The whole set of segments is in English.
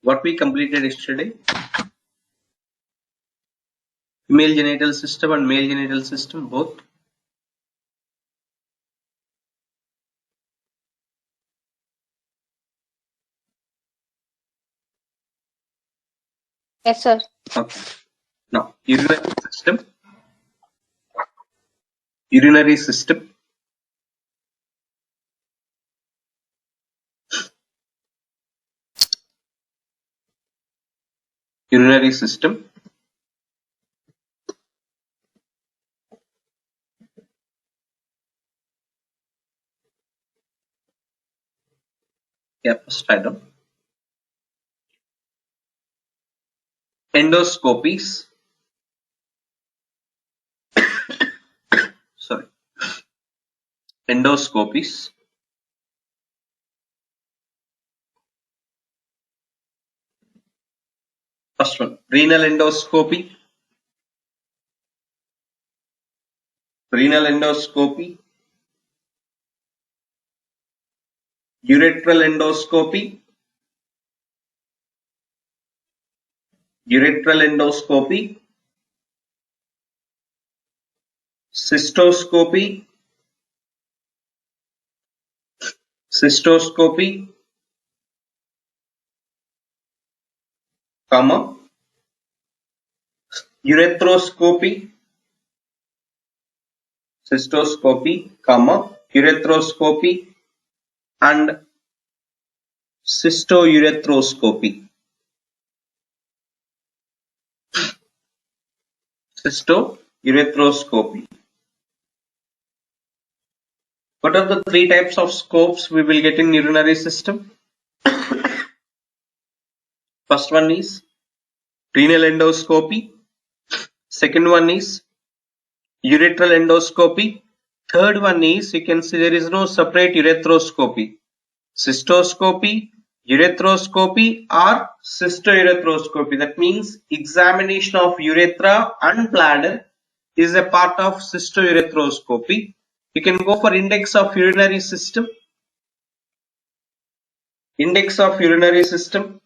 What we completed yesterday? Female genital system and male genital system both. Yes, sir. Okay. Now, urinary system. Urinary system. Urinary system. Yeah, first item. Endoscopies. Sorry. Endoscopies. First one, renal endoscopy. Renal endoscopy. Urethral endoscopy. Urethral endoscopy. Cystoscopy. Cystoscopy. Comma. Urethroscopy. Cystoscopy, comma, urethroskopy and cystourethroskopy. Cystourethroskopy. What are the three types of scopes we will get in urinary system? First one is renal endoscopy. Second one is urethral endoscopy. Third one is, you can see there is no separate urethroskopy. Cystoscopy, urethroskopy or cystourethroskopy. That means examination of urethra and bladder is a part of cystourethroskopy. You can go for index of urinary system. Index of urinary system.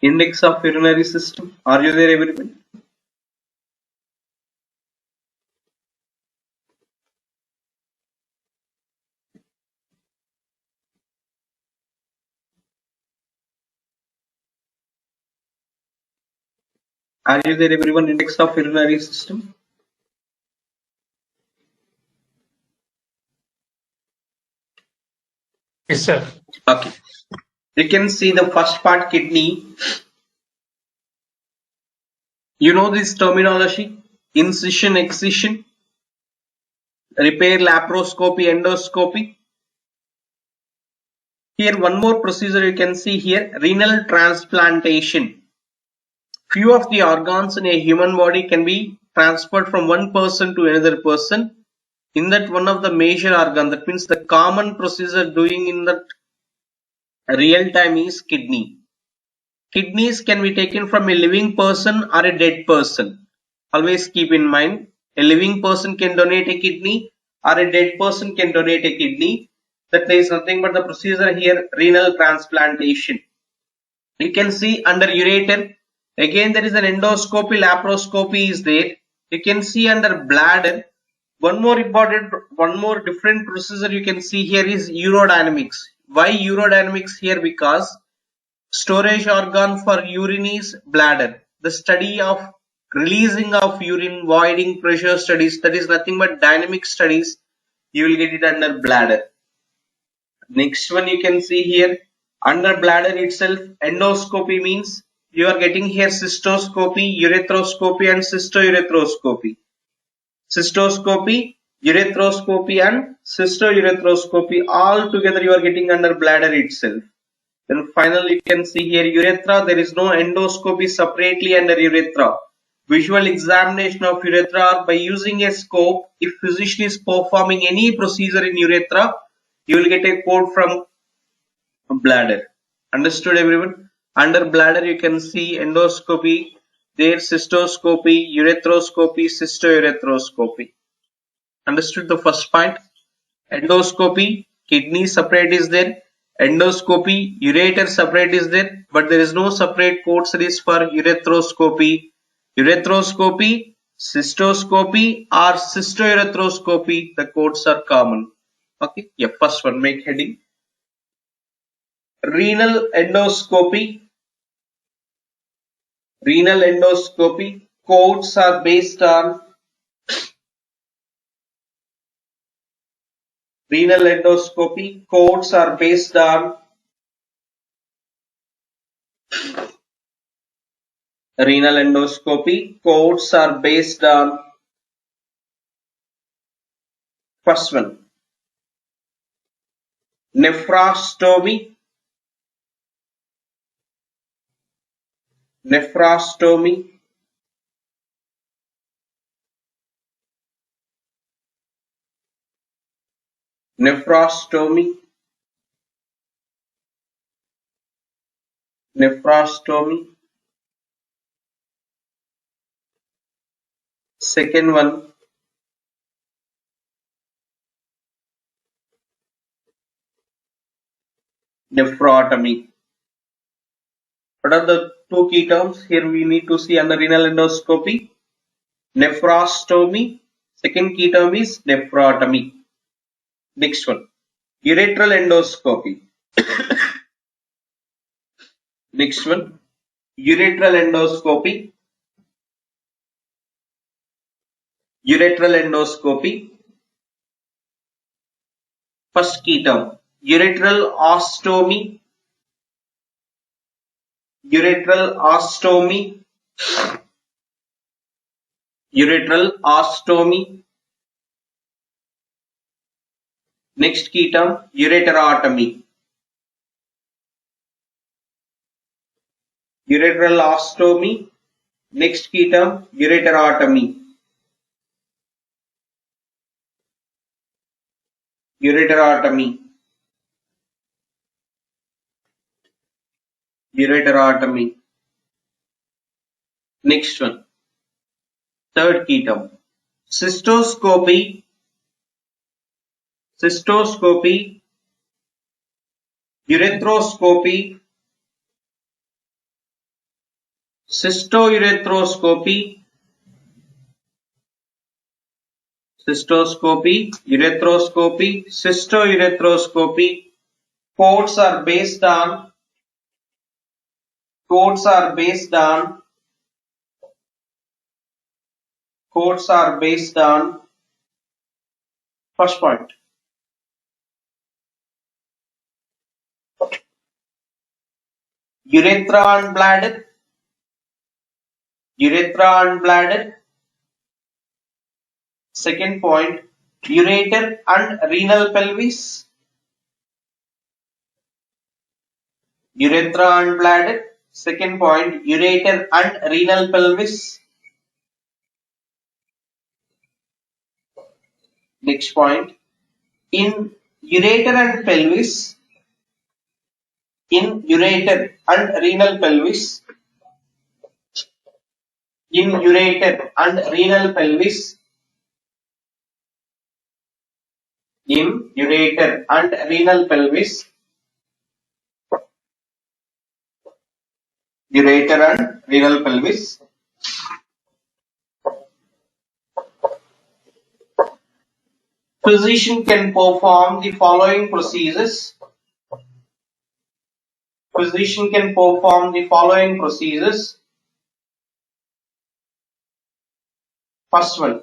Index of urinary system. Are you there, everybody? Are you there, everyone? Index of urinary system. Yes, sir. Okay. You can see the first part, kidney. You know this terminology? Incision, excision, repair, laparoscopy, endoscopy. Here one more procedure you can see here, renal transplantation. Few of the organs in a human body can be transferred from one person to another person. In that, one of the major organ, that means the common procedure doing in that real time is kidney. Kidneys can be taken from a living person or a dead person. Always keep in mind, a living person can donate a kidney or a dead person can donate a kidney. That is nothing but the procedure here, renal transplantation. You can see under ureter, again there is an endoscopy, laparoscopy is there. You can see under bladder, one more different procedure you can see here is urodynamics. Why urodynamics here? Because storage organ for urine is bladder. The study of releasing of urine, voiding, pressure studies, that is nothing but dynamic studies. You will get it under bladder. Next one you can see here, under bladder itself, endoscopy means you are getting here cystoscopy, urethroskopy and cystourethroskopy. Cystoscopy, urethroskopy and cystourethroskopy, all together you are getting under bladder itself. Then finally you can see here urethra, there is no endoscopy separately under urethra. Visual examination of urethra by using a scope. If physician is performing any procedure in urethra, you will get a code from bladder. Understood everyone? Under bladder you can see endoscopy, there cystoscopy, urethroskopy, cystourethroskopy. Understood the first point? Endoscopy, kidney separate is there. Endoscopy, ureter separate is there, but there is no separate code series for urethroskopy. Urethroskopy, cystoscopy or cystourethroskopy, the codes are common. Okay, yeah, first one, make heading. Renal endoscopy. Renal endoscopy codes are based on renal endoscopy codes are based on renal endoscopy codes are based on first one, nephrostomy. Nephrostomy, nephrostomy, nephrostomy. Second one, nephrotomy. What are the two key terms here we need to see under renal endoscopy? Nephrostomy. Second key term is nephrotomy. Next one, urethral endoscopy. Next one, urethral endoscopy. Urethral endoscopy. First key term, urethral ostomy. Urethral ostomy. Urethral ostomy. Next key term, ureterotomy. Urethral ostomy. Next key term, ureterotomy. Ureterotomy. Ureterotomy. Next one, third key term, cystoscopy. Cystoscopy. Urethroskopy. Cystourethroskopy. Cystoscopy, urethroskopy, cystourethroskopy. Codes are based on first point, urethra and bladder. Urethra and bladder. Second point, ureter and renal pelvis. Urethra and bladder. Second point, ureter and renal pelvis. Next point, in ureter and pelvis. In ureter and renal pelvis. In ureter and renal pelvis. In ureter and renal pelvis. Ureter and renal pelvis. Physician can perform the following procedures. Physician can perform the following procedures. First one,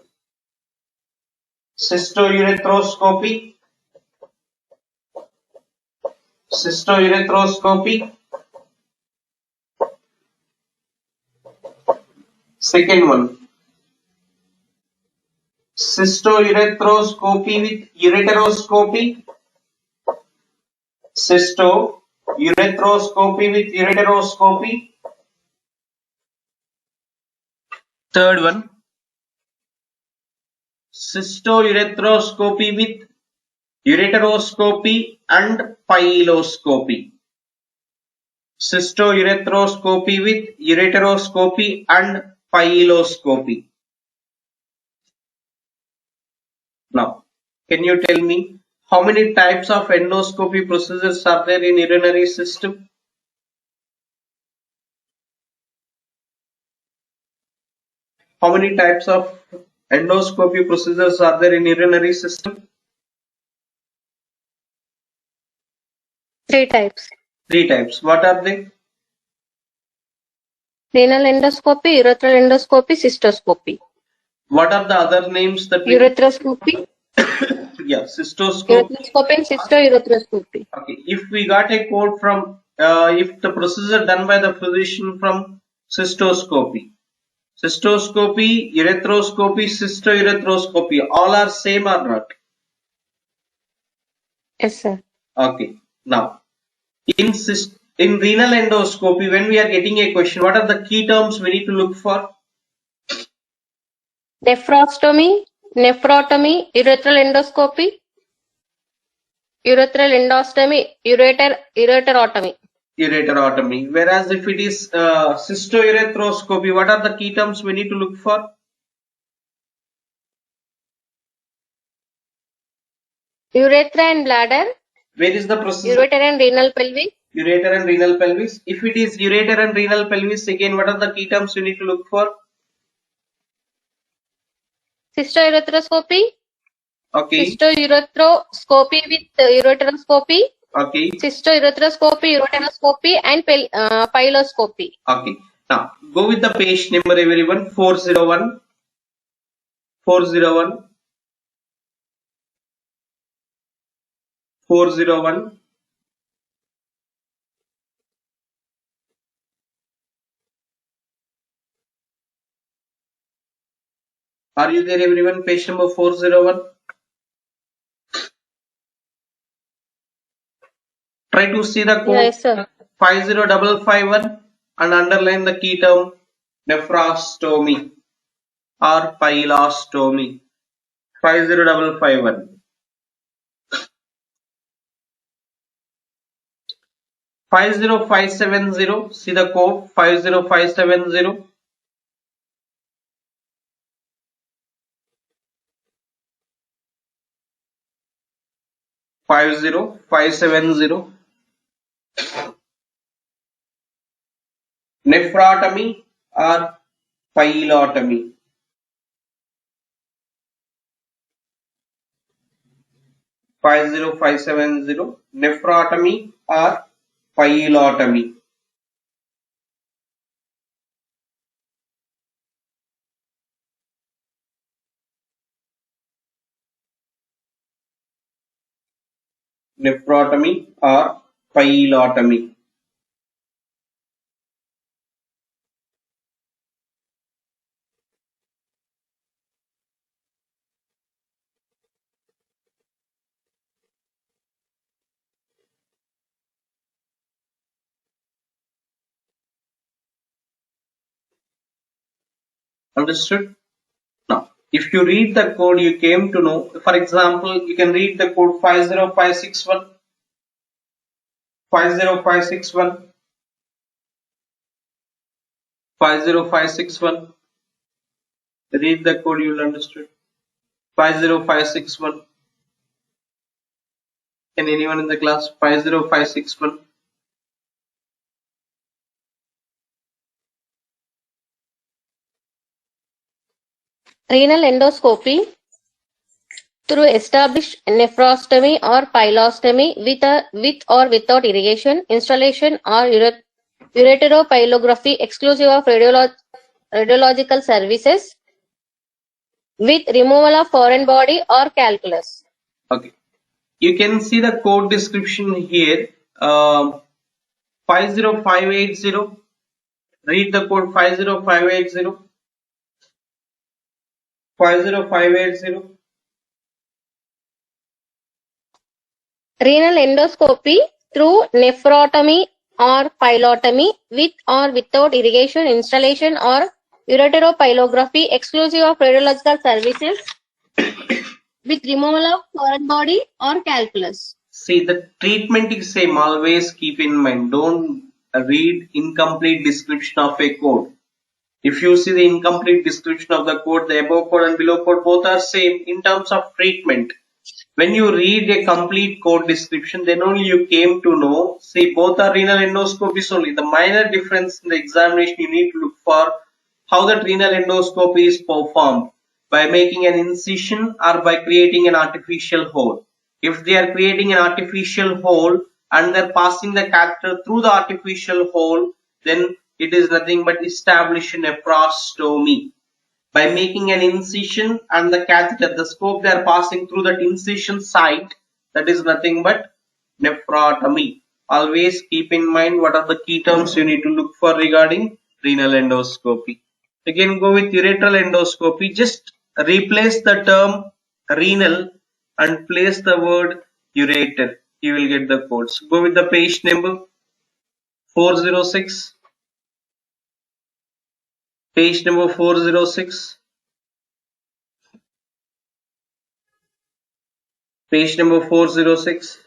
cystourethroskopy. Cystourethroskopy. Second one, cystourethroskopy with ureteroscopy. Cystourethroskopy with ureteroscopy. Third one, cystourethropy with ureteroscopy and pyeloscopy. Cystourethropy with ureteroscopy and pyeloscopy. Now, can you tell me how many types of endoscopy procedures are there in urinary system? How many types of endoscopy procedures are there in urinary system? 3 types. 3 types. What are they? Renal endoscopy, urethral endoscopy, cystoscopy. What are the other names that we... Ureteroscopy. Yeah, cystoscopy. Ureteroscopy and cystourethroscopy. Okay, if we got a code from, if the procedure done by the physician from cystoscopy, urethroscopy, cystourethropy, all are same or not? Yes, sir. Okay, now in renal endoscopy, when we are getting a question, what are the key terms we need to look for? Nephrostomy, nephrotomy, urethral endoscopy, urethral endostomy, ureterotomy. Ureterotomy. Whereas if it is cystourethropy, what are the key terms we need to look for? Urethra and bladder. Where is the procedure? Ureter and renal pelvis. Ureter and renal pelvis. If it is ureter and renal pelvis, again, what are the key terms you need to look for? Cystourethroscopy. Okay. Cystourethroscopy with ureteroscopy. Okay. Cystourethroscopy, ureteroscopy, and pyeloscopy. Okay. Now go with the page number, everyone. 401. 401. 401. Are you there, everyone? Page number 401. Try to see the code. Yes, sir. 50551 and underline the key term nephrostomy or pylostomy. 50551. 50570. See the code 50570. 50570. Nephrotomy or pylotomy. Nephrotomy or pylotomy. Nephrotomy or pylotomy. Understood? Now, if you read the code, you came to know. For example, you can read the code 50561. 50561. 50561. Read the code, you will understand. 50561. Can anyone in the class? 50561. Renal endoscopy through established nephrostomy or pylostomy with or without irrigation, installation or ureteropylography exclusive of radiological services with removal of foreign body or calculus. Okay. You can see the code description here. 50580. Read the code 50580. 50580. Renal endoscopy through nephrotomy or pylotomy with or without irrigation, installation or ureteropylography exclusive of radiological services with removal of foreign body or calculus. See, the treatment is same. Always keep in mind. Don't read incomplete description of a code. If you see the incomplete description of the code, the above code and below code both are same in terms of treatment. When you read a complete code description, then only you came to know. See, both are renal endoscopies only. The minor difference in the examination you need to look for how that renal endoscopy is performed, by making an incision or by creating an artificial hole. If they are creating an artificial hole and they're passing the catheter through the artificial hole, then it is nothing but establish a nephrostomy. By making an incision and the catheter, the scope they are passing through that incision site, that is nothing but nephrotomy. Always keep in mind what are the key terms you need to look for regarding renal endoscopy. Again, go with ureteral endoscopy. Just replace the term renal and place the word ureter. You will get the codes. Go with the page number 406. Page number 406. Page number 406.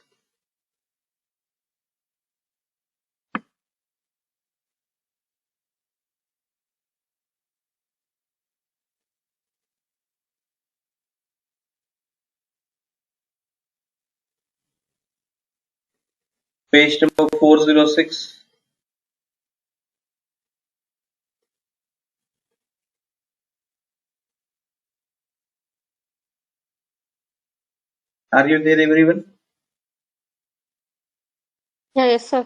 Page number 406. Are you there, everyone? Yeah, yes, sir.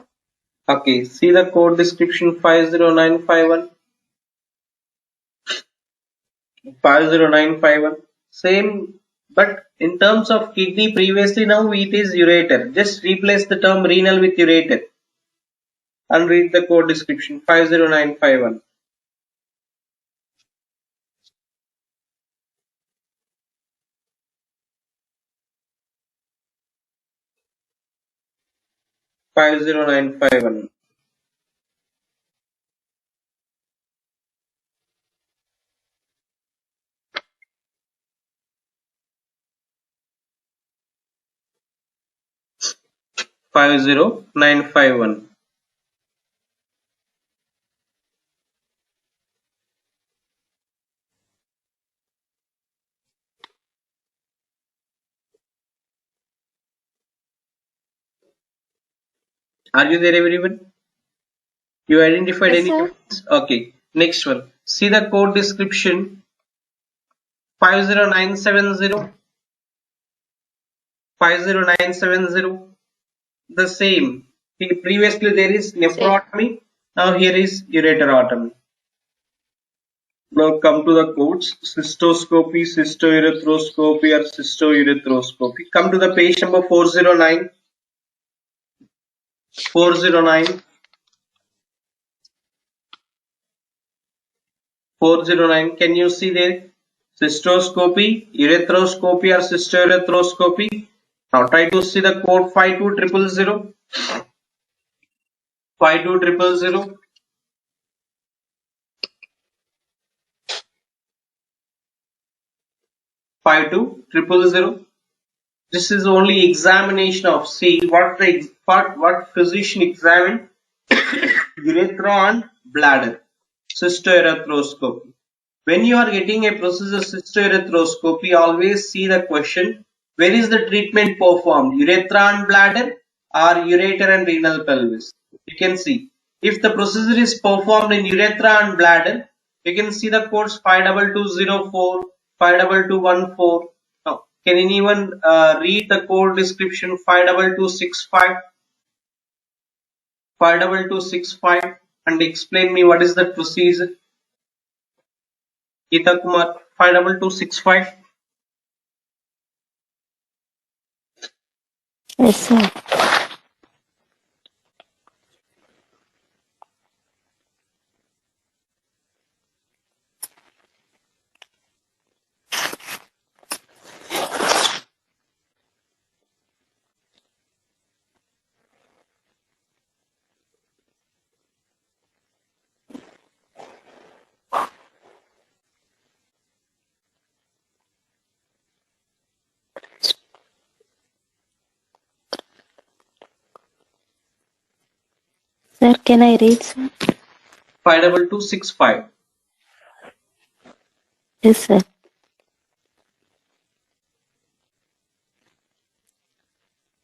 Okay, see the code description 50951. 50951. Same, but in terms of kidney, previously now it is ureter. Just replace the term renal with ureter and read the code description 50951. Five zero nine five one. Five zero nine five one. Are you there, everyone? You identified Yes, any sir. difference? Okay. Next one. See the code description 50970. 50970. The same. Previously there is Same. nephrotomy. Now here is ureterotomy. Now come to the codes. Cystoscopy, cystourethroskopy or cystourethroskopy. Come to the page number 409. 409. 409. Can you see there? Cystoscopy, urethroskopy or cystourethroskopy. Now try to see the code 52000. 52000. 52000. This is only examination of, see what physician examined urethra and bladder. Cystourethroskopy. When you are getting a procedure cystourethroskopy, always see the question, where is the treatment performed? Urethra and bladder or ureter and renal pelvis? You can see. If the procedure is performed in urethra and bladder, you can see the codes 52204, 52214. Now, can anyone read the code description 52265? 52265 and explain me what is the procedure? Geeta Kumar, 52265. Yes, sir. Sir, can I read, sir? 52265. Yes, sir.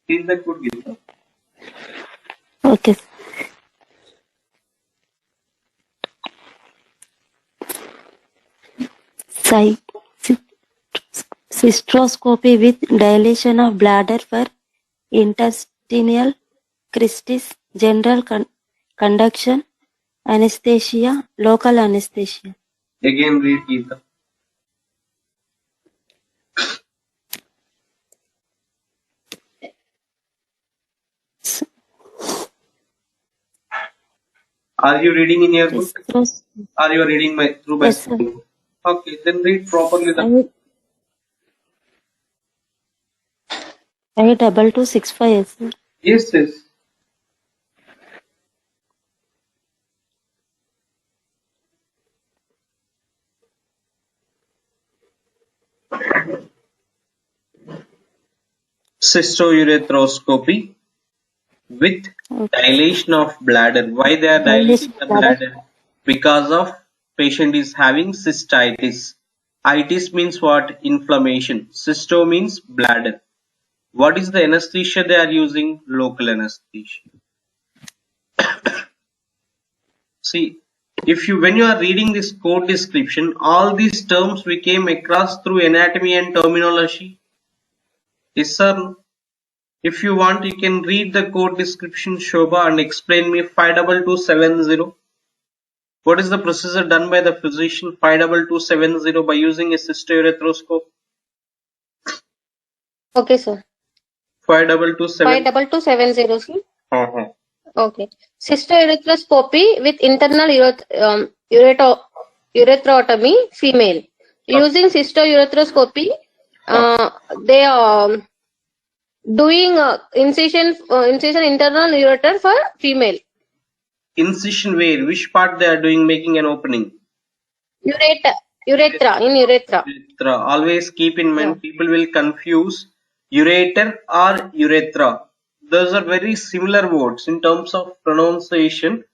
Read the code, Geeta. Okay. Cystoscopy with dilation of bladder for intestinal crisis, general conduction, anesthesia, local anesthesia. Again read, Geeta. Are you reading in your book? Are you reading through my Yes, sir. screen? Okay, then read properly the. I 2265, yes, sir. Yes, yes. Cystourethropy with dilation of bladder. Why they are dilating the bladder? Because of patient is having cystitis. Itis means what? Inflammation. Cysto means bladder. What is the anesthesia they are using? Local anesthesia. See, when you are reading this code description, all these terms we came across through anatomy and terminology. Yes, sir. If you want, you can read the code description, Shobha, and explain me 52270. What is the procedure done by the physician 52270 by using a cystourethroskop? Okay, sir. 52270. 52270, sir. Uh-huh. Okay. Cystourethropy with internal urethrotomy, female. Using cystourethropy, they are doing incision internal ureter for female. Incision where? Which part they are doing, making an opening? Urethra. Urethra. Always keep in mind, people will confuse ureter or urethra. Those are very similar words in terms of pronunciation.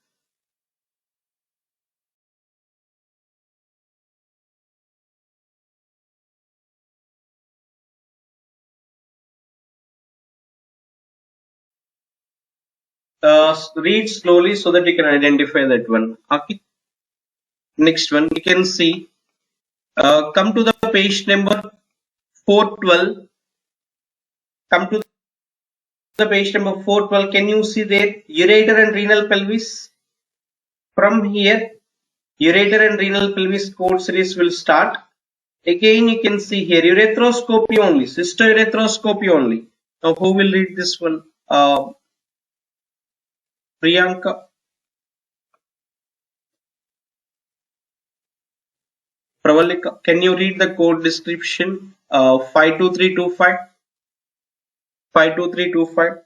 Read slowly so that you can identify that one. Okay. Next one, you can see. Come to the page number 412. Come to the page number 412. Can you see there ureter and renal pelvis? From here, ureter and renal pelvis code series will start. Again, you can see here urethroskopy only, cystourethropy only. Now, who will read this one? Priyanka. Pravalika, can you read the code description? 52325. 52325.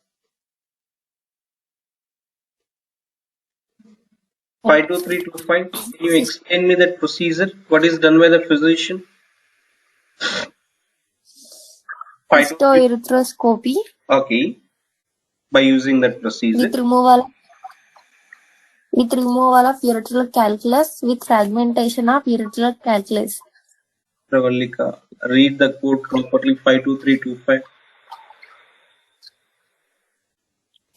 52325. Can you explain me that procedure? What is done by the physician? Cystourethropy. Okay. By using that procedure. With removal of urethral calculus with fragmentation of urethral calculus. Pravalika, read the code properly. 52325.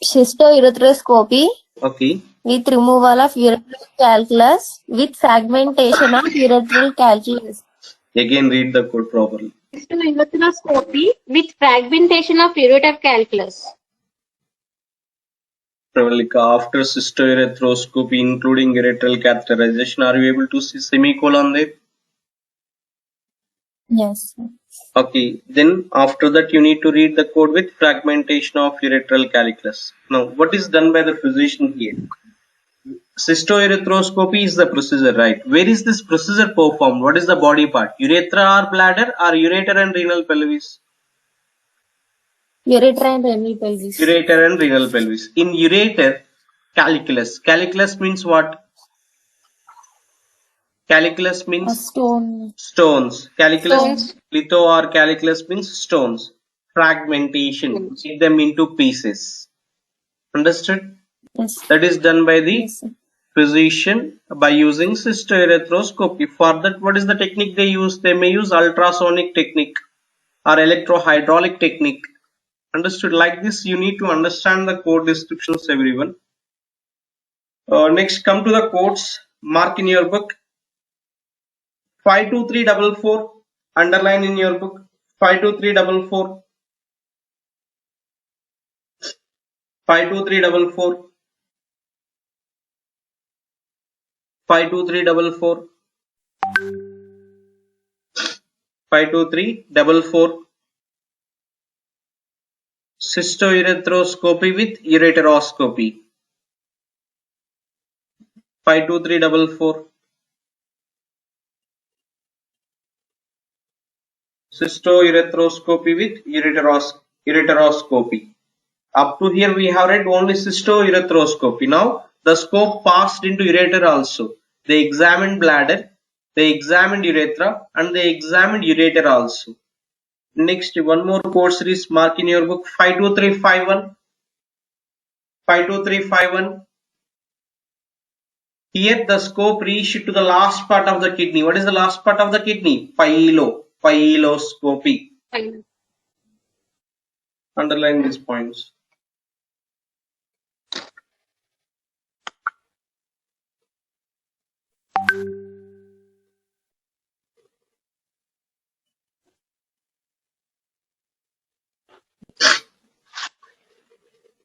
Cystourethropy. Okay. With removal of urethral calculus with fragmentation of urethral calculus. Again, read the code properly. Cystourethropy with fragmentation of ureter calculus. Pravalika, after cystourethropy, including urethral catheterization, are you able to see semicolon there? Yes. Okay, then after that you need to read the code with fragmentation of urethral calculus. Now, what is done by the physician here? Cystourethropy is the procedure, right? Where is this procedure performed? What is the body part? Urethra or bladder or ureter and renal pelvis? Ureter and renal pelvis. Ureter and renal pelvis. In ureter, calculus. Calculus means what? Calculus means stones. Calculus, litho or calculus means stones. Fragmentation. Make them into pieces. Understood? Yes. That is done by the Yes, sir. physician by using cystourethroskopy. For that, what is the technique they use? They may use ultrasonic technique or electrohydraulic technique. Understood? Like this, you need to understand the code descriptions, everyone. Next, come to the codes. Mark in your book. 52344. Underline in your book. 52344. 52344. 52344. 52344. Cystourethroskopy with ureteroscopy. 52344. Cystourethroskopy with ureteroscopy. Up to here we have read only cystourethroskopy. Now the scope passed into ureter also. They examined bladder, they examined urethra, and they examined ureter also. Next, one more code series. Mark in your book. 52351. 52351. Here the scope reached to the last part of the kidney. What is the last part of the kidney? Pyeloscopy. Fine. Underline these points.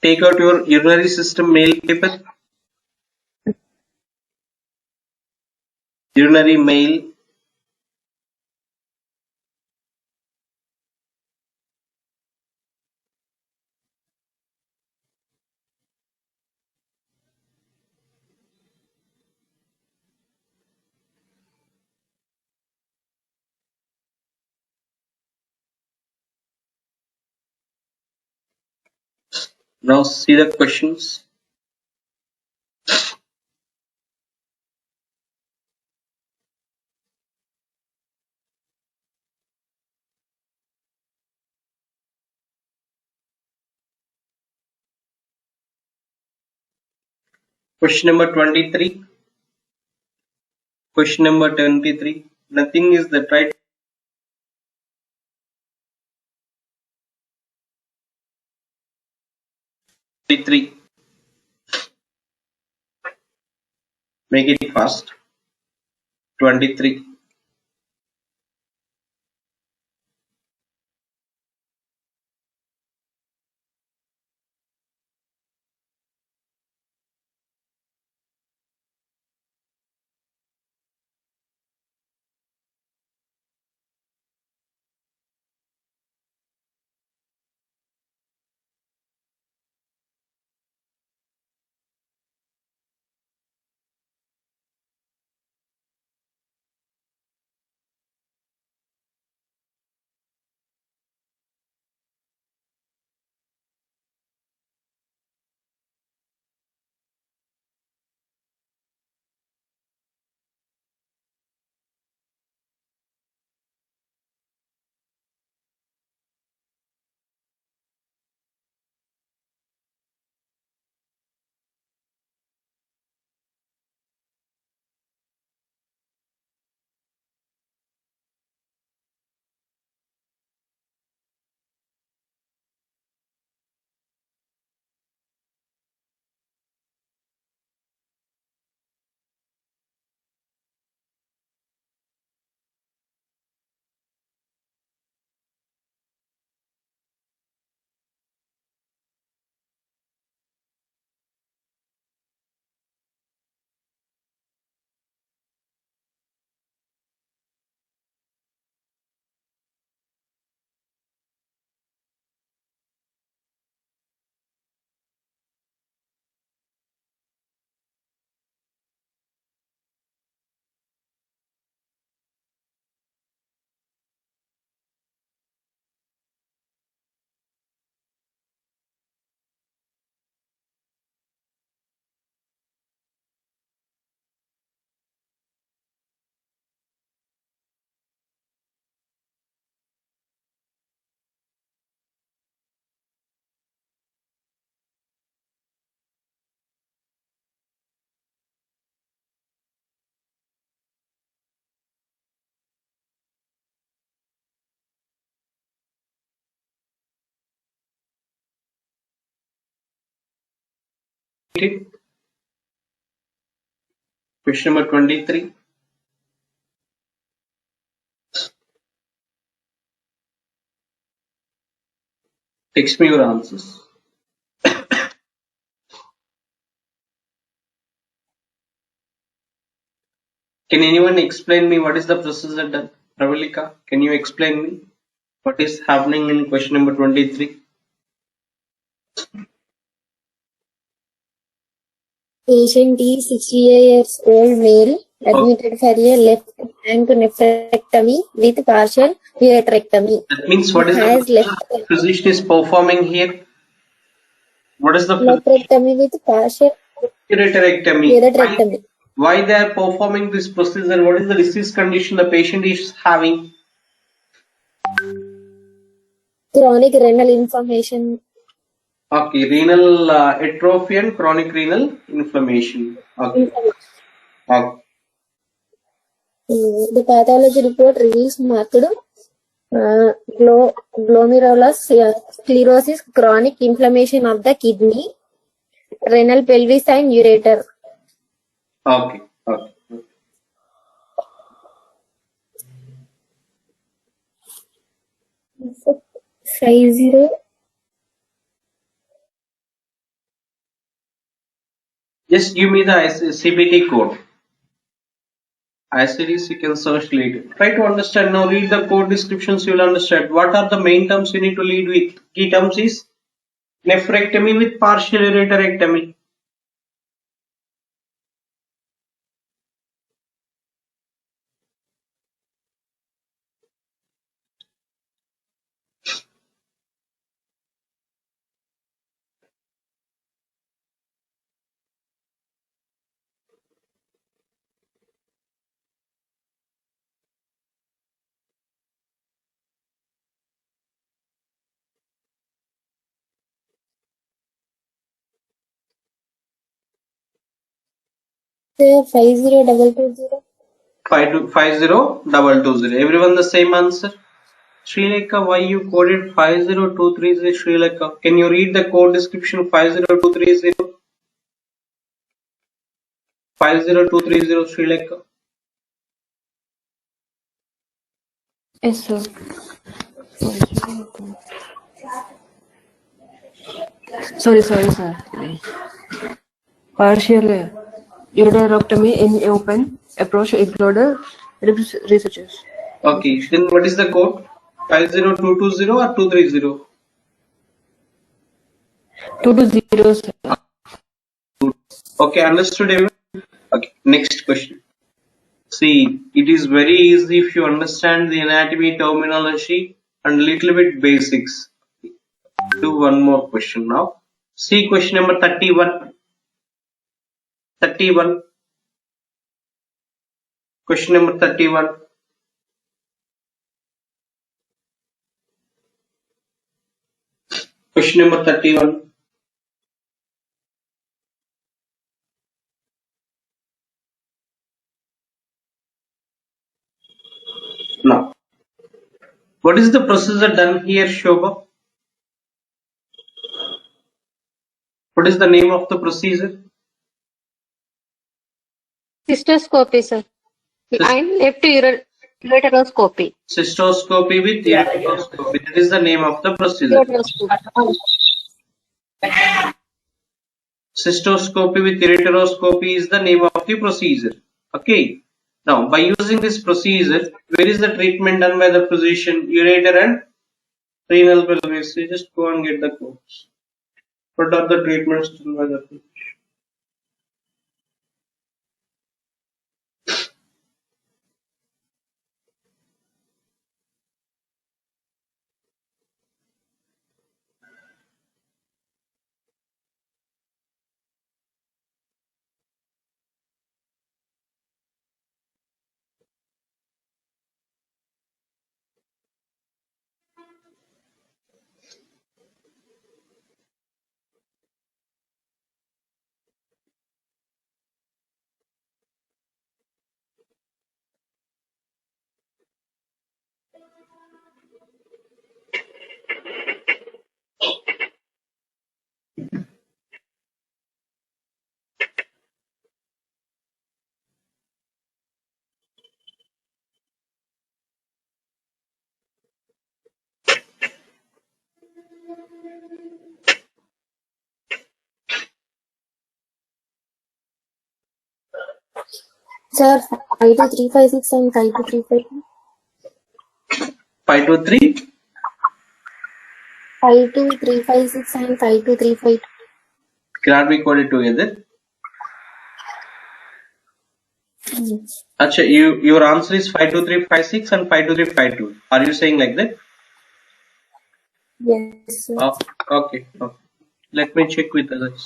Take out your urinary system mail paper. Urinary mail. Now see the questions. Question number 23. Question number 23. Nothing is that, right? 23. Make it fast. 23. completed. Question number 23. Text me your answers. Can anyone explain me what is the procedure done? Pravalika, can you explain me what is happening in question number 23? Patient is 68 years old male admitted for a left flank nephrectomy with partial uretrectomy. That means what is Has the left physician is performing here? What is the nephrectomy with partial uretrectomy? uretrectomy. Why they are performing this procedure? What is the disease condition the patient is having? Chronic renal inflammation. Okay, renal atrophy and chronic renal inflammation. Okay. Okay. The pathology report reveals marked glomerular sclerosis, chronic inflammation of the kidney, renal pelvis, and ureter. Okay. Okay. 50. Just give me the CPT code. ICDs you can search later. Try to understand now. Read the code descriptions. You will understand what are the main terms you need to lead with. Key terms is nephrectomy with partial ureterectomy. Sir, 50220. 502220. Everyone the same answer. Sri Lanka, why you coded 50230 Sri Lanka? Can you read the code description 50230? 50230 Sri Lanka. Yes, sir. Sorry, sir. Partial ureterectomy in open approach included researchers. Okay, then what is the code? 50220 or 230? 220, sir. Okay, understood everyone? Okay, next question. See, it is very easy if you understand the anatomy terminology and little bit basics. Do one more question now. See question number 31. 31. Question number 31. Question number 31. Now, what is the procedure done here, Shobha? What is the name of the procedure? Cystoscopy, sir. And left ureteroscopy. Cystoscopy with ureteroscopy. That is the name of the procedure. Ureteroscopy. Cystoscopy with ureteroscopy is the name of the procedure. Okay. Now, by using this procedure, where is the treatment done by the physician? Ureter and renal pelvis. You just go and get the codes. What are the treatments done by the physician? Sir, 52356 and 52352. 523. 52356 and 52352. Cannot be coded together. Acha, your answer is 52356 and 52352. Are you saying like that? Yes, sir. Okay. Let me check with others.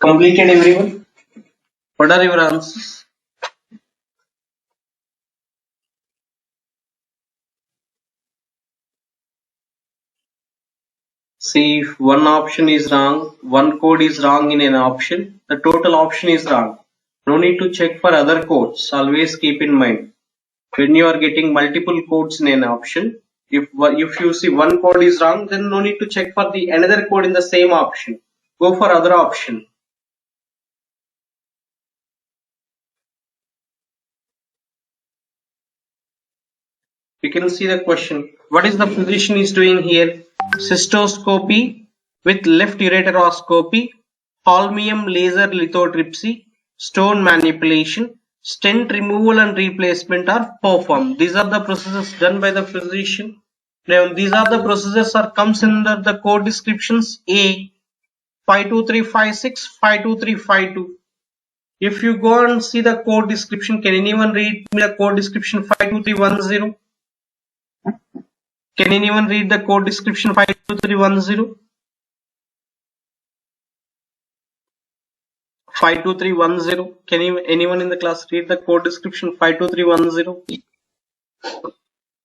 Completed everyone? What are your answers? See, if one option is wrong, one code is wrong in an option, the total option is wrong. No need to check for other codes. Always keep in mind, when you are getting multiple codes in an option, if you see one code is wrong, then no need to check for the another code in the same option. Go for other option. You can see the question. What is the physician is doing here? Cystoscopy with left ureteroscopy, holmium laser lithotripsy, stone manipulation, stent removal and replacement are performed. These are the procedures done by the physician. Now these are the procedures are comes under the code descriptions A 52356, 52352. If you go and see the code description, can anyone read me the code description 52310? Can anyone read the code description 52310? 52310. Can anyone in the class read the code description 52310?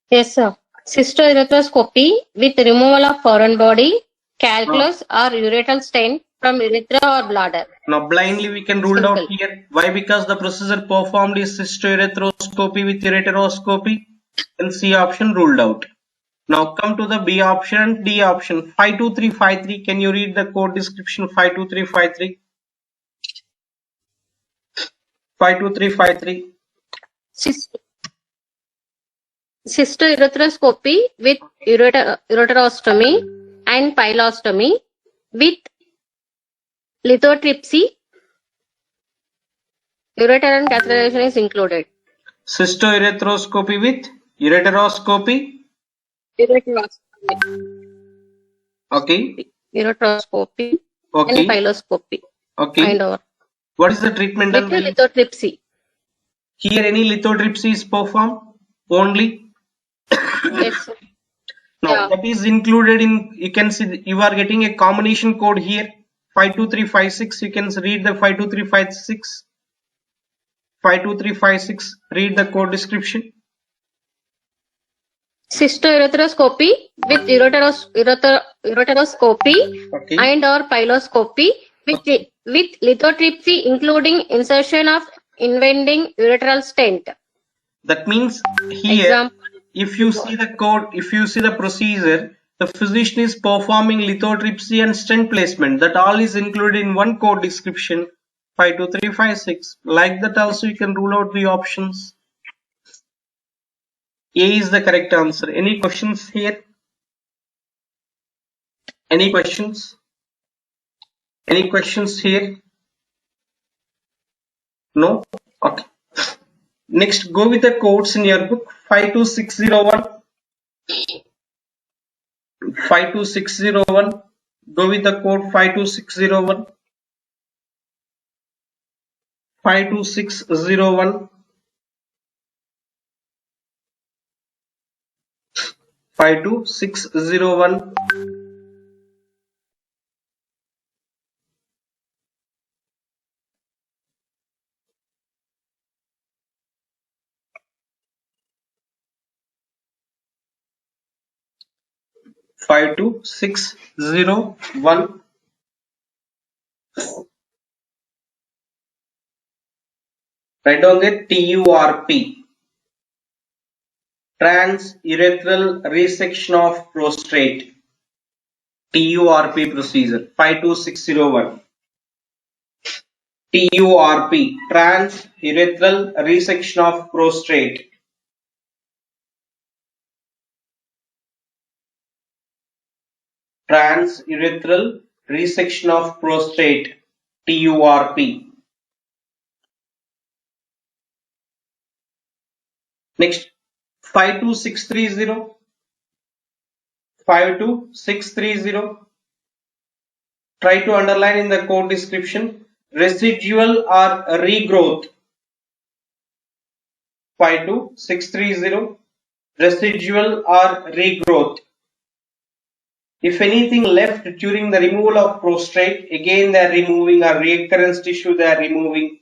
Yes, sir. Cystourethoscopy with removal of foreign body, calculus or ureteral stent from urethra or bladder. Now blindly we can rule out Simple. here. Why? Because the procedure performed is cystourethropy with ureteroscopy. And C option ruled out. Now come to the B option and D option. 52353. Can you read the code description? 52353. 52353. Cystourethropy with ureterostomy and pilostomy with lithotripsy. Ureter and catheterization is included. Cystourethropy with ureteroscopy. Ureteroscopy. Okay. Ureteroscopy and Okay. piloscopy. Okay. And what is the treatment done? with lithotripsy. Here any lithotripsy is performed only. Yes, sir. Now Yeah. that is included in, you can see you are getting a combination code here 52356. You can read the 52356. 52356. Read the code description. Cystourethropy with ureteroscopy Okay. and or piloscopy with lithotripsy, including insertion of inventing ureteral stent. That means here, Example. if you see the code, if you see the procedure, the physician is performing lithotripsy and stent placement. That all is included in one code description 52356. Like that also you can rule out the options. A is the correct answer. Any questions here? Any questions? Any questions here? No? Okay. Next, go with the codes in your book. 52601. 52601. Go with the code 52601. 52601. 52601. Five two six zero one. Write down the TURP. Transurethral resection of prostate. TURP procedure. 52601. TURP. Transurethral resection of prostate. Transurethral resection of prostate. TURP. Next, 52630. 52630. Try to underline in the code description. Residual or regrowth. 52630. Residual or regrowth. If anything left during the removal of prostate, again they are removing, or recurrence tissue they are removing.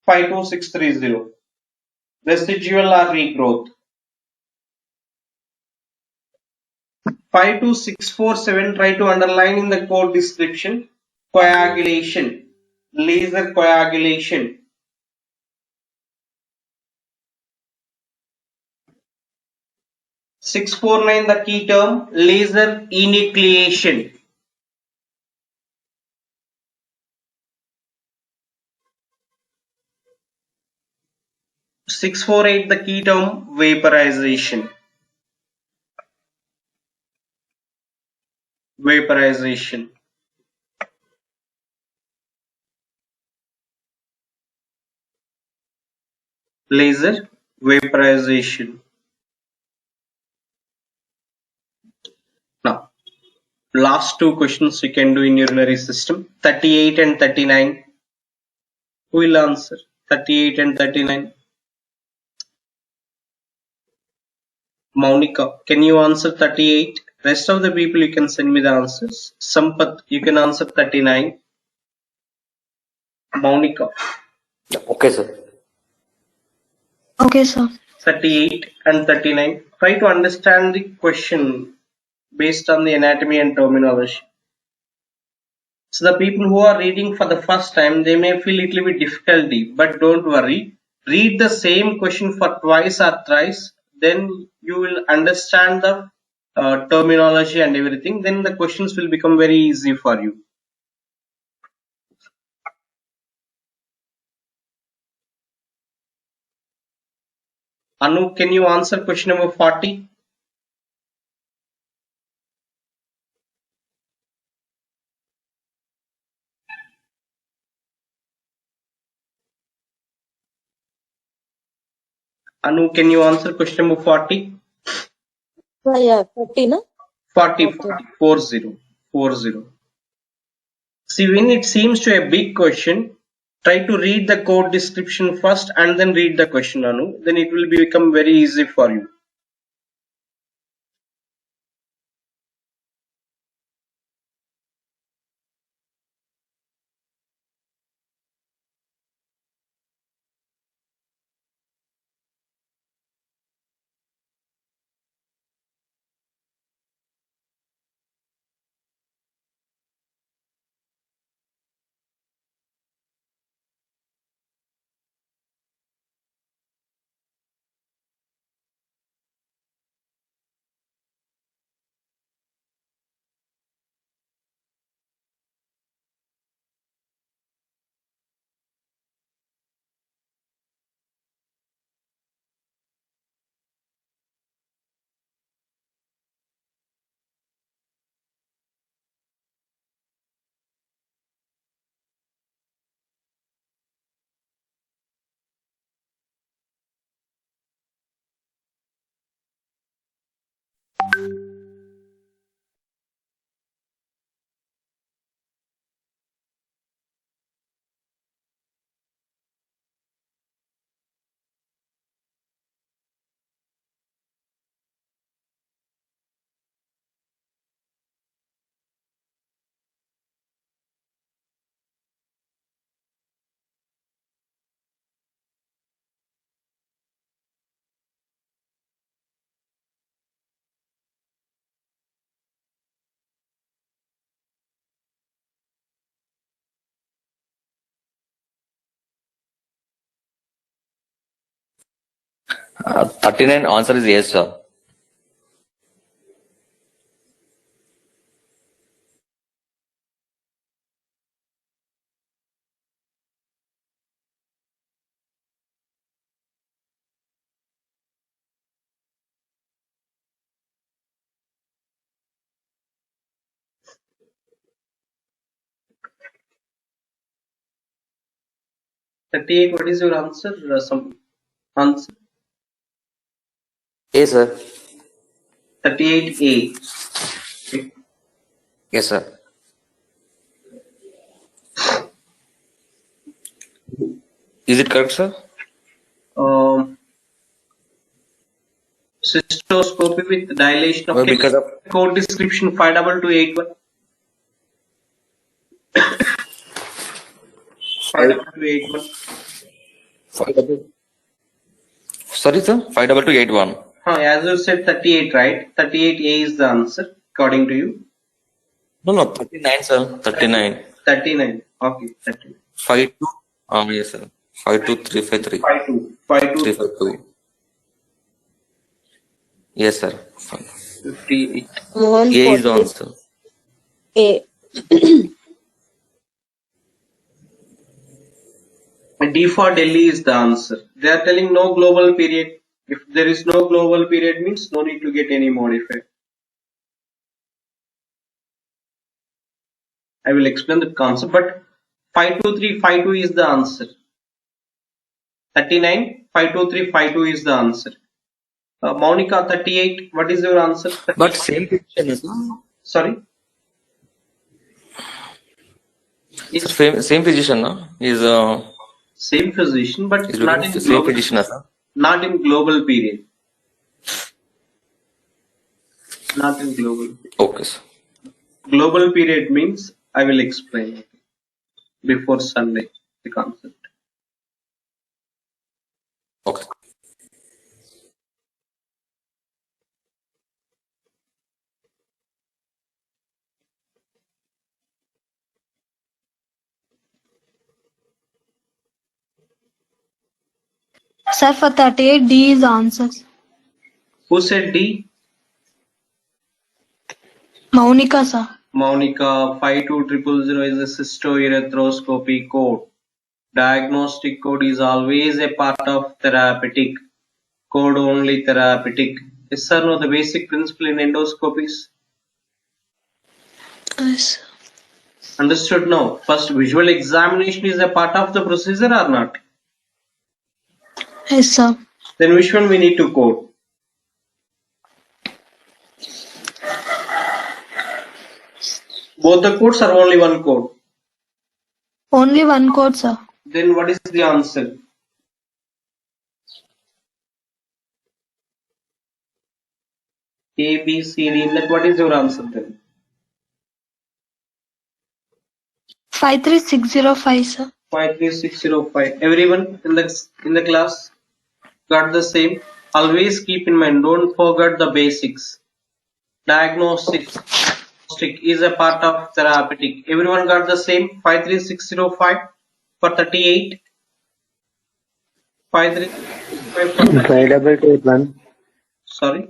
52630. Residual or regrowth. 52647. Try to underline in the code description. Coagulation. Laser coagulation. 649. The key term. Laser enucleation. 648. The key term. Vaporization. Vaporization. Laser vaporization. Now, last two questions you can do in urinary system. 38 and 39. Who will answer? 38 and 39. Monica, can you answer 38? Rest of the people you can send me the answers. Sampath, you can answer 39. Monica. Okay, sir. Okay, sir. 38 and 39. Try to understand the question based on the anatomy and terminology. So the people who are reading for the first time, they may feel it will be difficulty, but don't worry. Read the same question for twice or thrice, then you will understand the terminology and everything. Then the questions will become very easy for you. Anu, can you answer question number 40? Anu, can you answer question number 40? Yeah, 40, no? 40, Okay. 40, 40. See, when it seems to a big question, try to read the code description first and then read the question, Anu. Then it will become very easy for you. Uh, 39 answer is yes, sir. Thirty-eight. What is your answer? Some answer. Yes, sir. 38A. Okay. Yes, sir. Is it correct, sir? Um, cystoscopy with dilation of Well, because of code description 52281. 52281. 5 sorry, sir. 52281. As you said 38, right? 38A is the answer according to you. No, 39, sir. 39. 39. Okay, 39. 52. Yes, sir. 52353. 52. 52. 352. Yes, sir. 58. Mohan A is the 40. answer. A. D for Delhi is the answer. They are telling no global period. If there is no global period means no need to get any modifier. I will explain the concept, but 52352 is the answer. 39, 52352 is the answer. Monica 38, what is your answer? But same position is no? Sorry? Sir, Is same position, no? same position, but Is not looking in for same global, position, sir. not in global period. Not in global. Okay, sir. Global period means I will explain before Sunday the concept. Okay. Sir, for 38, D is the answer. Who said D? Maunika, sir. Monica. 52000 is a cystourethroskopy code. Diagnostic code is always a part of therapeutic. Code only therapeutic. Yes or no? The basic principle in endoscopies. Yes. Understood now? First, visual examination is a part of the procedure or not? Yes, sir. Then which one we need to code? Both the codes or only one code? Only one code, sir. Then what is the answer? A, B, C, D. In that, what is your answer then? 53605, sir. 53605. Everyone in the class got the same. Always keep in mind, don't forget the basics. Diagnostic is a part of therapeutic. Everyone got the same. 53605 for 38. 53605 for 38. 5281. Sorry.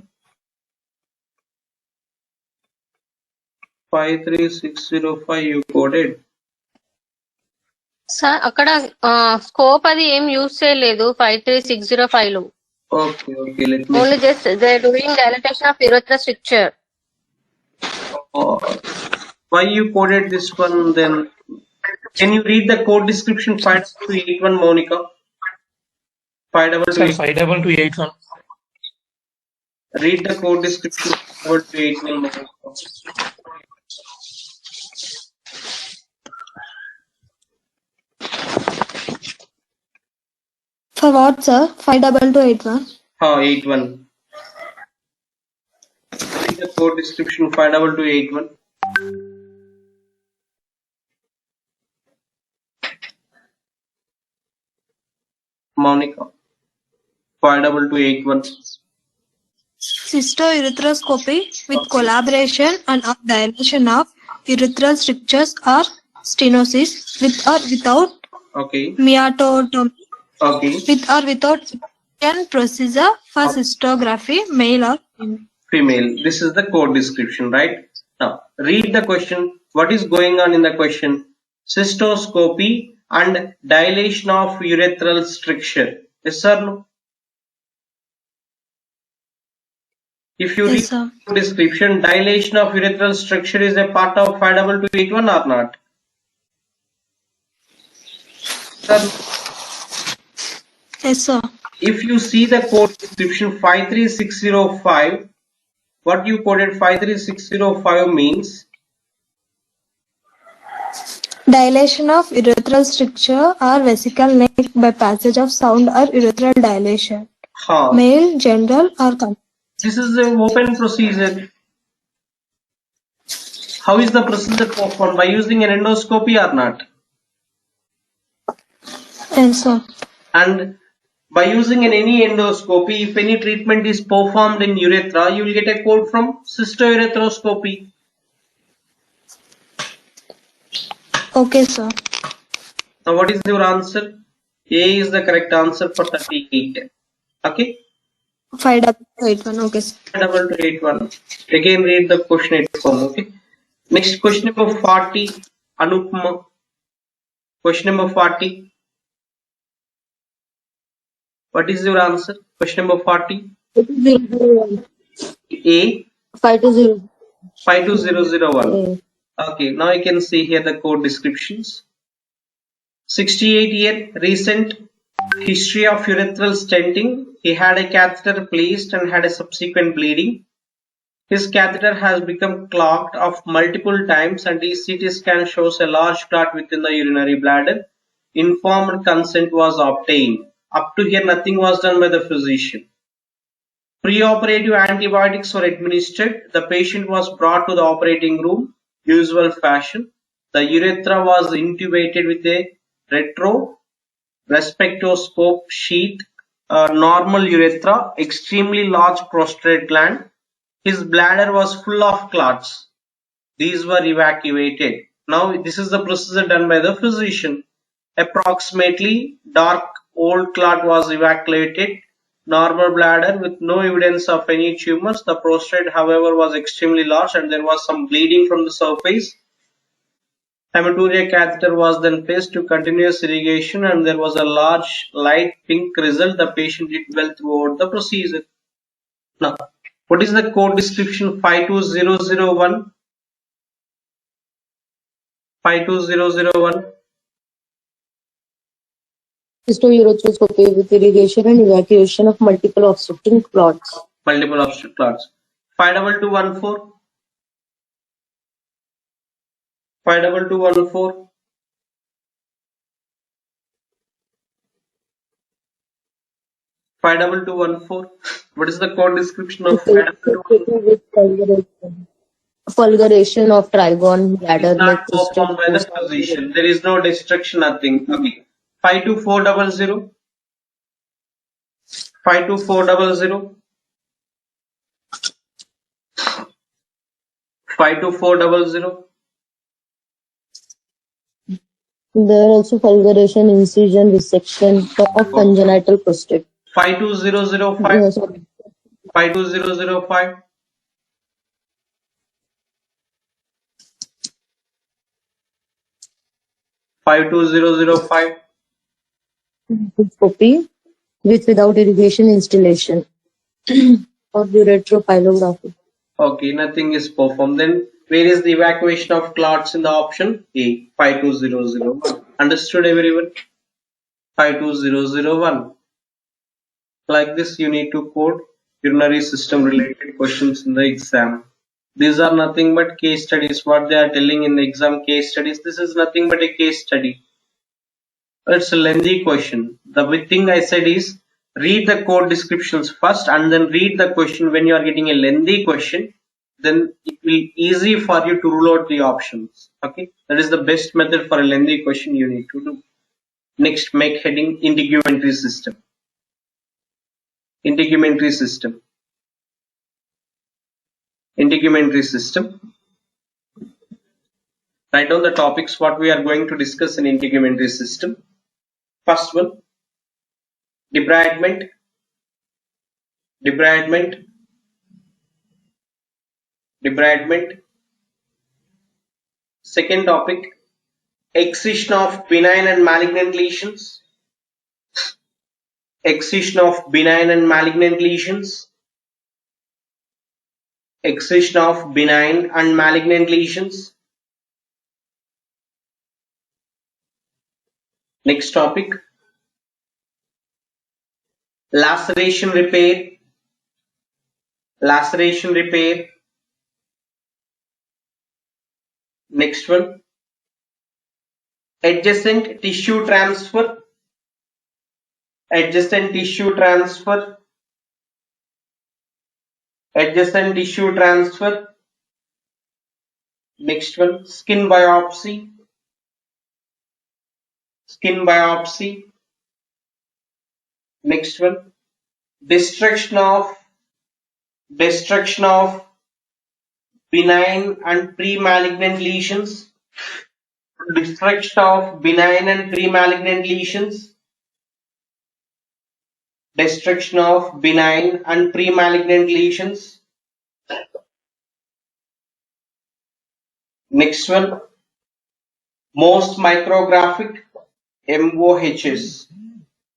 53605 you coded. Sir అక్కడ scope అది ఏం use చేయలేదు 53605 లో. Okay, let me. Only just they're doing dilatation of urethral stricture. Why you coded this one then? Can you read the code description 5281, Monica? 5281. Read the code description 5281, Monica. For what, sir? 52281. 81. Read the code description 52281. Monica. 52281. Cystourethroskopy with collaboration and or dilation of urethral strictures or stenosis with or without Okay. meatotomy. Okay. With or without can procedure for cystography, male or Female. This is the code description, right? Now, read the question. What is going on in the question? Cystoscopy and dilation of urethral stricture. Yes or no? If you read Yes, sir. the description, dilation of urethral stricture is a part of 52281 or not? Sir, Yes, sir. if you see the code description 53605, what you coded 53605 means Dilation of urethral stricture or vesicle neck by passage of sound or urethral dilation. Male, general or this is an open procedure. How is the procedure performed? By using an endoscopy or not? Yes, sir. And by using any endoscopy, if any treatment is performed in urethra, you will get a code from cystourethroskopy. Okay, sir. Now what is your answer? A is the correct answer for 38. Okay? 52281. Okay, sir. 5281. Again read the question at home. Okay? Next question number 40. Anupma. Question number 40. What is your answer? Question number 40. A. 52001. Okay, now you can see here the code descriptions. 68-year recent history of urethral stenting. He had a catheter placed and had a subsequent bleeding. His catheter has become clogged of multiple times and his CT scan shows a large clot within the urinary bladder. Informed consent was obtained. Up to here nothing was done by the physician. Preoperative antibiotics were administered. The patient was brought to the operating room, usual fashion. The urethra was intubated with a respectoscope sheath, normal urethra, extremely large prostate gland. His bladder was full of clots. These were evacuated. Now this is the procedure done by the physician. Approximately dark old clot was evacuated. Normal bladder with no evidence of any tumors. The prostate, however, was extremely large and there was some bleeding from the surface. Hematuria catheter was then placed to continuous irrigation and there was a large light pink result. The patient did well throughout the procedure. Now, what is the code description 52001? 52001. Cystourethropy with irrigation and evacuation of multiple obstructing clots. Multiple obstructing clots. 52214. 52214. 52214. What is the code description of 52214? Fulguration of trigon bladder. Not performed by the physician. There is no destruction, nothing. Okay. 52400. 52400. 52400. There are also fulguration, incision, resection of congenital prostate. 52005. 52005. 52005. Cystoscopy with without irrigation installation or uretropylography. Okay, nothing is performed. Then where is the evacuation of clots in the option A? 52001. Understood everyone? 52001. Like this you need to code urinary system related questions in the exam. These are nothing but case studies. What they are telling in the exam, case studies. This is nothing but a case study. It's a lengthy question. The big thing I said is read the code descriptions first and then read the question. When you are getting a lengthy question, then it will be easy for you to rule out the options. Okay, that is the best method for a lengthy question you need to do. Next, make heading integumentary system. Integumentary system. Integumentary system. Write down the topics what we are going to discuss in integumentary system. First one, debridement. Debridement. Debridement. Second topic, excision of benign and malignant lesions. Excision of benign and malignant lesions. Excision of benign and malignant lesions. Next topic, laceration repair. Laceration repair. Next one, adjacent tissue transfer. Adjacent tissue transfer. Adjacent tissue transfer. Next one, skin biopsy. Skin biopsy. Next one, destruction of benign and pre-malignant lesions. Destruction of benign and pre-malignant lesions. Destruction of benign and pre-malignant lesions. Next one, most micrographic, MOHS.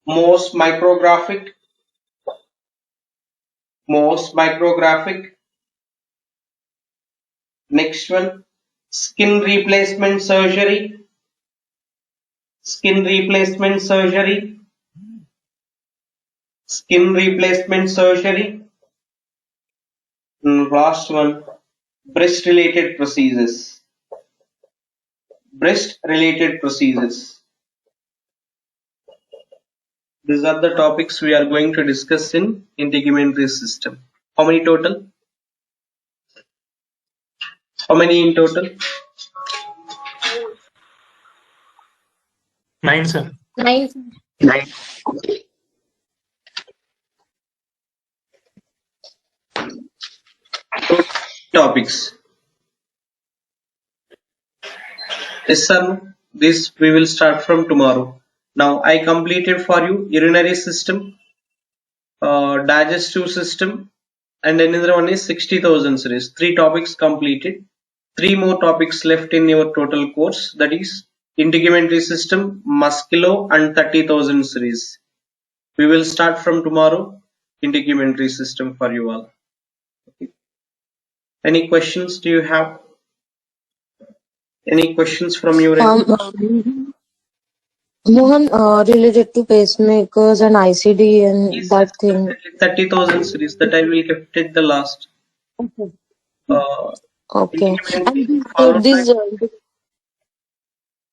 Most micrographic. Most micrographic. Next one, skin replacement surgery. Skin replacement surgery. Skin replacement surgery. And last one, breast related procedures. Breast related procedures. These are the topics we are going to discuss in integumentary system. How many total? How many in total? 9, sir. 9. Topics. Yes, sir. This we will start from tomorrow. Now I completed for you urinary system, digestive system, and another one is 60,000 series. 3 topics completed. 3 more topics left in your total course, that is integumentary system, musculo, and 30,000 series. We will start from tomorrow integumentary system for you all. Okay. Any questions do you have? Any questions from your end? Mohan, related to pacemakers and ICD and Yes, that thing. 30,000 series that I will kept it the last. Okay. Uh, Okay. integumentary And followed by, this,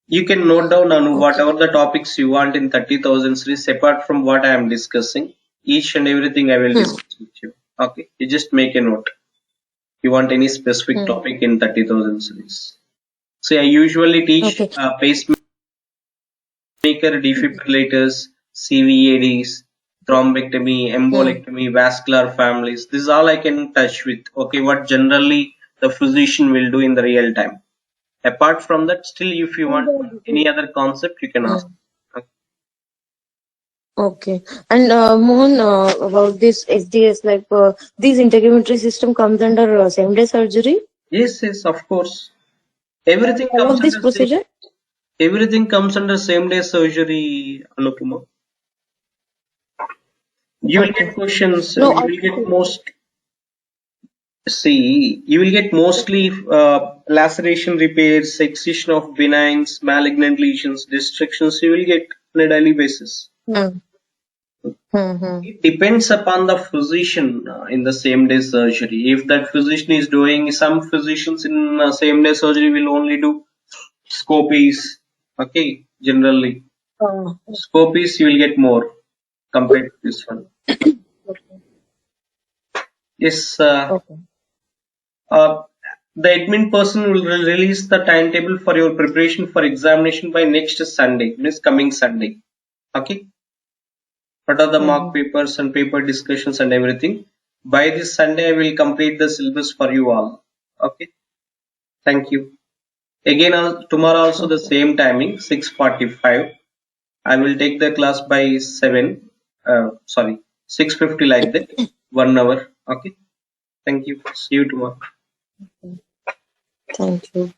you can note down on okay. whatever the topics you want in 30,000 series apart from what I am discussing. Each and everything I will discuss with you. Okay, you just make a note. You want any specific topic in 30,000 series. So I usually teach Okay. pacemaker, defibrillators, CVADs, thrombectomy, embolectomy, vascular families. This is all I can touch with. Okay, what generally the physician will do in the real time. Apart from that, still if you want any other concept, you can ask. Okay. Okay. And Mohan, about this SDS, like this integumentary system comes under same-day surgery? Yes, yes, of course. Everything All comes of this under same. procedure? Everything comes under same day surgery, Anupama. You will Okay. get questions. No, You will get most. See, you will get mostly laceration repairs, excision of benigns, malignant lesions, destructions. You will get on a daily basis. It depends upon the physician in the same day surgery. If that physician is doing, some physicians in same day surgery will only do scopies. Okay, generally scopies you will get more compared to this one. Yes, Okay. the admin person will release the timetable for your preparation for examination by next Sunday, means coming Sunday. Okay. What are the mock papers and paper discussions and everything? By this Sunday, I will complete the syllabus for you all. Okay. Thank you. Again, tomorrow also the same timing, 6:45. I will take the class by 7. Sorry, 6:50 like that. 1 hour. Okay. Thank you. See you tomorrow. Thank you.